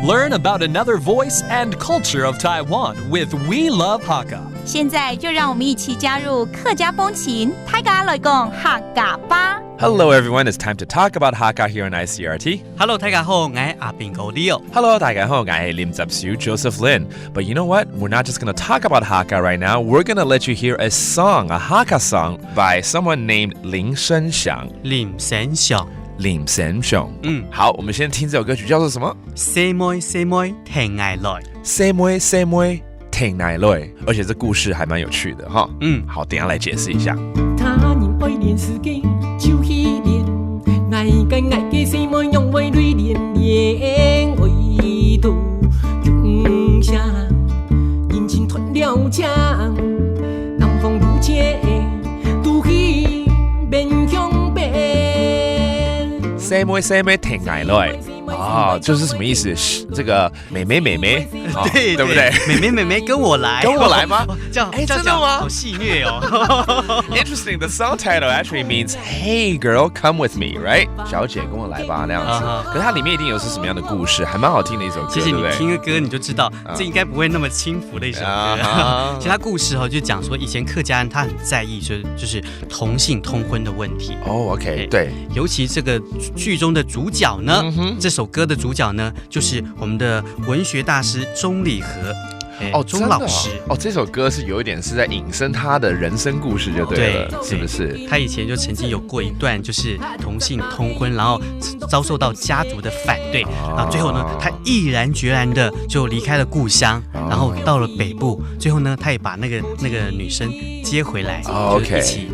Learn about another voice and culture of Taiwan with We Love Hakka. 现在就让我们一起加入客家风情，大家来讲客家吧。Hello everyone, it's time to talk about Hakka here on ICRT. Hello， 大家好，我係阿邊個 Leo。Hello, 大家好，我係林集小 Joseph Lin. But you know what? We're not just going to talk about Hakka right now. We're going to let you hear a song, a Hakka song by someone named 林生祥。林生祥。林生祥。好，我们先听这首歌曲叫做什么？細妹細妹聽嗌來。細妹細妹聽嗌來，而且这故事还蛮有趣的哈。好，等一下来解释一下。他人愛練時機就去練，愛嘅細妹用為淚練為度用下，引擎斷了槍，南風如切，都去面向北。細妹細妹聽嗌來。就是什么意思？这个妹妹妹妹，对不对？妹妹妹妹跟我来，跟我来吗？真的吗？好戏谑哦。Interesting. The song title actually means "Hey girl, come with me," right? 小姐跟我来吧那样子。可是它里面一定有是什么样的故事，还蛮好听的一首歌，其实你对不对？听个歌你就知道，这应该不会那么轻浮的一首歌。其实它故事就讲说，以前客家人他很在意就是同性通婚的问题。OK， 对。尤其这个剧中的主角呢，这首歌的主角呢，就是我们的文学大师钟理和钟老师。这首歌是有一点是在引申他的人生故事就对了，是不是？他以前就曾经有过一段就是同性通婚，然后遭受到家族的反对，然后最后呢，他毅然决然的就离开了故乡，然后到了北部，最后呢，他也把那个女生接回来，就一起。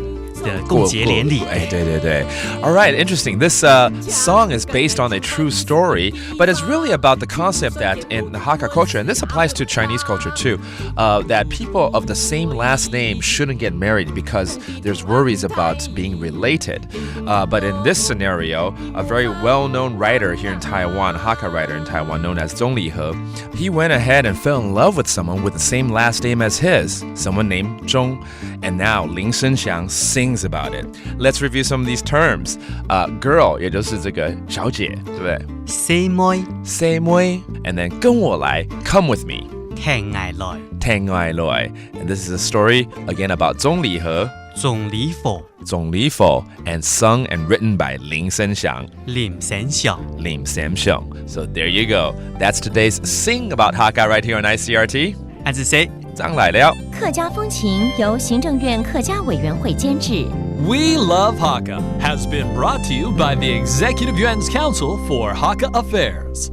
共结连理。对。All right, interesting. This song is based on a true story, but it's really about the concept that in the Hakka culture, and this applies to Chinese culture too, that people of the same last name shouldn't get married because there's worries about being related. But in this scenario, a very well-known writer here in Taiwan, Hakka writer in Taiwan, known as Zhong Lihe, he went ahead and fell in love with someone with the same last name as his, someone named Zhong, and now Lin Shengxiang sings about it. Let's review some of these terms. Girl, 也就是这个小姐，对不对？細妹，細妹 and then 跟我來 come with me. 聽嗌來，聽嗌來 And this is a story again about 鐘理和鐘理佛 and sung and written by 林生祥 林生祥 So there you go. That's today's Sing About Hakka right here on ICRT. 安子谁？张來了。客家風情由行政院客家委員會監製。We Love Hakka has been brought to you by the Executive Yuan's Council for Hakka Affairs.